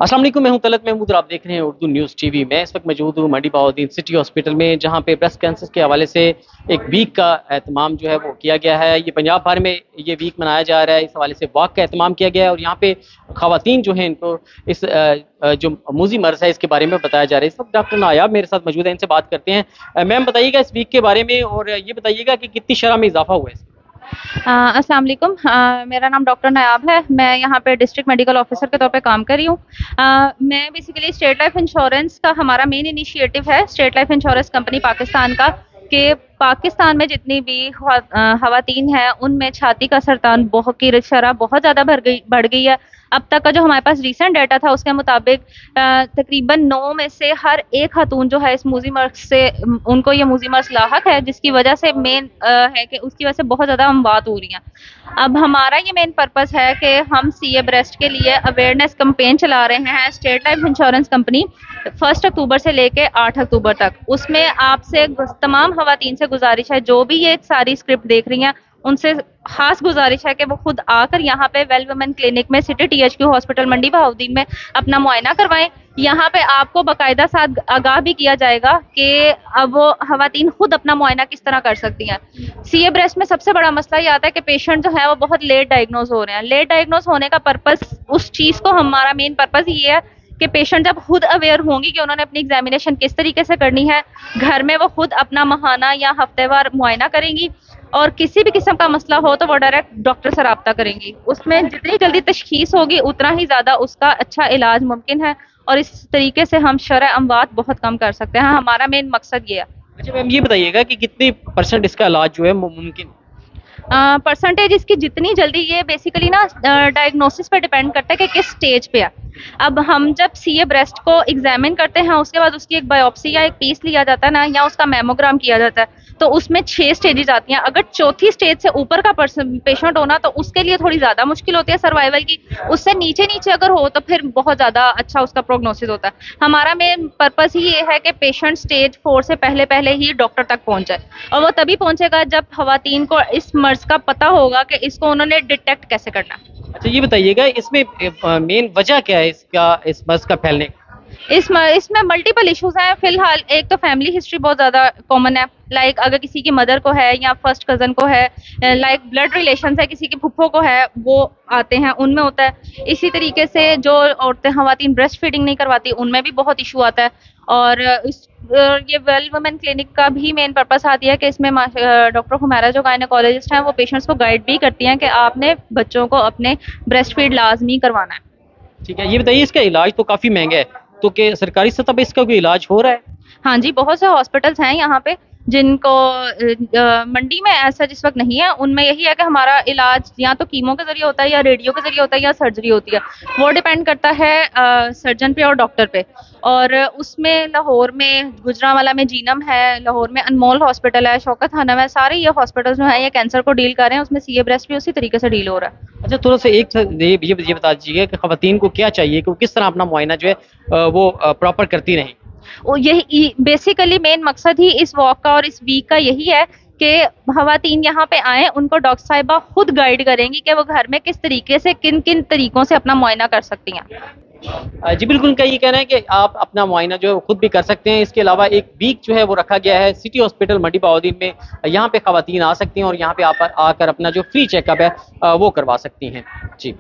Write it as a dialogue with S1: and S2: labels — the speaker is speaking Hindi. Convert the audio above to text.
S1: अस्सलाम वालेकुम, मैं हूं तलत महमूद और आप देख रहे हैं उर्दू न्यूज़ टीवी। मैं इस वक्त मौजूद हूं मंडी बहाउद्दीन सिटी हॉस्पिटल में, जहां पे ब्रेस्ट कैंसर के हवाले से एक वीक का एहतमाम जो है वो किया गया है। ये पंजाब भर में ये वीक मनाया जा रहा है, इस हवाले से वॉक का एहतमाम किया गया है और यहाँ पे खवातीन जो हैं इनको इस जो मूजी मर्ज है इसके बारे में बताया जा रहा है। इस वक्त डॉक्टर नायाब मेरे साथ मौजूद है, इनसे बात करते हैं। मैम बताइएगा इस वीक के बारे में और ये बताइएगा कि कितनी शरह में इजाफा हुआ है।
S2: अस्सलाम वालेकुम, मेरा नाम डॉक्टर नायाब है। मैं यहाँ पे डिस्ट्रिक्ट मेडिकल ऑफिसर के तौर पे काम कर रही हूँ। मैं बेसिकली स्टेट लाइफ इंश्योरेंस का हमारा मेन इनिशिएटिव है, state life insurance company Pakistan का, कि पाकिस्तान में जितनी भी खवातीन हैं उनमें छाती का सरतान की शरह बहुत ज़्यादा बढ़ गई है। अब तक का जो हमारे पास रीसेंट डाटा था उसके मुताबिक तकरीबन 9 में से हर एक खातून जो है इस मूजी मर्ज से उनको ये मूजी मर्ज लाहक है, जिसकी वजह से मेन है कि उसकी वजह से बहुत ज़्यादा अमवात हो रही हैं। अब हमारा ये मेन पर्पस है कि हम सीए ब्रेस्ट के लिए अवेयरनेस कैंपेन चला रहे हैं, स्टेट लाइफ इंश्योरेंस कंपनी 1 अक्टूबर से लेके 8 अक्टूबर तक। उसमें आपसे तमाम खवातीन से गुजारिश है, जो भी ये सारी स्क्रिप्ट देख रही हैं उनसे खास गुजारिश है कि वो खुद आकर यहाँ पे वेल वुमेन क्लिनिक में सिटी THQ हॉस्पिटल मंडी बहाउद्दीन में अपना मुआयना करवाएं। यहाँ पे आपको बाकायदा साथ आगाह भी किया जाएगा कि अब वो खवातीन खुद अपना मुआयना किस तरह कर सकती हैं। सीए ब्रेस्ट में सबसे बड़ा मसला ये आता है कि पेशेंट जो है वो बहुत लेट डायग्नोज हो रहे हैं। लेट डायग्नोज होने का पर्पस, उस चीज़ को हमारा मेन पर्पस ये है कि पेशेंट जब खुद अवेयर होंगी कि उन्होंने अपनी एग्जामिनेशन किस तरीके से करनी है, घर में वो खुद अपना माहाना या हफ्तेवार मुआयना करेंगी और किसी भी किस्म का मसला हो तो वो डायरेक्ट डॉक्टर से रब्ता करेंगी। उसमें जितनी जल्दी तशखीस होगी उतना ही ज़्यादा उसका अच्छा इलाज मुमकिन है और इस तरीके से हम शरह अमवात बहुत कम कर सकते हैं। हमारा मेन मकसद ये है।
S1: अच्छा मैम, ये बताइएगा कि कितने % इसका इलाज जो है मुमकिन?
S2: परसेंटेज इसकी जितनी जल्दी, ये बेसिकली ना डायग्नोसिस पे डिपेंड करता है कि किस स्टेज पे है। अब हम जब सीए ब्रेस्ट को एग्जामिन करते हैं उसके बाद उसकी एक बायोप्सी या एक पीस लिया जाता है ना, या उसका मेमोग्राम किया जाता है, तो उसमें 6 स्टेजेस आती हैं। अगर चौथी स्टेज से ऊपर का पेशेंट होना तो उसके लिए थोड़ी ज़्यादा मुश्किल होती है सर्वाइवल की। उससे नीचे नीचे अगर हो तो फिर बहुत ज़्यादा अच्छा उसका प्रोग्नोसिस होता है। हमारा मेन पर्पस ही ये है कि पेशेंट स्टेज 4 से पहले ही डॉक्टर तक पहुँच जाए, और वो तभी पहुँचेगा जब खवातीन को इस मर्ज का पता होगा कि इसको उन्होंने डिटेक्ट कैसे करना है।
S1: अच्छा ये बताइएगा इसमें मेन वजह क्या है इस मर्ज का फैलने का?
S2: इसमें मल्टीपल इश्यूज हैं। फिलहाल एक तो फैमिली हिस्ट्री बहुत ज़्यादा कॉमन है, लाइक अगर किसी की मदर को है या फर्स्ट कज़न को है, लाइक ब्लड रिलेशन है, किसी की फुफ्फो को है, वो आते हैं, उनमें होता है। इसी तरीके से जो औरतें खवातीन ब्रेस्ट फीडिंग नहीं करवाती उनमें भी बहुत इशू आता है। और ये वेल वुमेन क्लिनिक का भी मेन पर्पस आती है कि इसमें डॉक्टर हुमैरा जो गायनेकोलॉजिस्ट हैं वो पेशेंट्स को गाइड भी करती हैं कि आपने बच्चों को अपने ब्रेस्ट फीड लाजमी करवाना है।
S1: ठीक है, ये बताइए इसका इलाज तो काफ़ी महंगा है, तो क्या सरकारी सतह पर इसका कोई इलाज हो रहा है?
S2: हाँ जी, बहुत से हॉस्पिटल्स हैं यहाँ पे जिनको मंडी में ऐसा जिस वक्त नहीं है। उनमें यही है कि हमारा इलाज या तो कीमो के जरिए होता है या रेडियो के जरिए होता है या सर्जरी होती है। वो डिपेंड करता है सर्जन पे और डॉक्टर पे। और उसमें लाहौर में गुजरांवाला में जीनम है, लाहौर में अनमोल हॉस्पिटल है, शौकत हनम है, सारे ये हॉस्पिटल जो है ये कैंसर को डील कर रहे हैं। उसमें सीए ब्रेस्ट भी उसी तरीके से डील हो रहा है।
S1: अच्छा थोड़ा सा ये बता दीजिएगा कि खवातीन को क्या चाहिए कि वो किस तरह अपना मुआयना जो है वो प्रॉपर करती रहें?
S2: यही बेसिकली मेन मकसद ही इस वॉक का और इस वीक का यही है कि खवातीन यहाँ पे आए, उनको डॉक्टर साहिबा खुद गाइड करेंगी कि वो घर में किस तरीके से किन किन तरीकों से अपना मुआयना कर सकती हैं।
S1: जी बिल्कुल, उनका ये कहना है कि आप अपना मुआयना जो है वो खुद भी कर सकते हैं। इसके अलावा एक वीक जो है वो रखा गया है सिटी हॉस्पिटल मंडी बहाउद्दीन में। यहाँ पे खवातीन आ सकती हैं और यहाँ पे आकर अपना जो फ्री चेकअप है वो करवा सकती हैं। जी।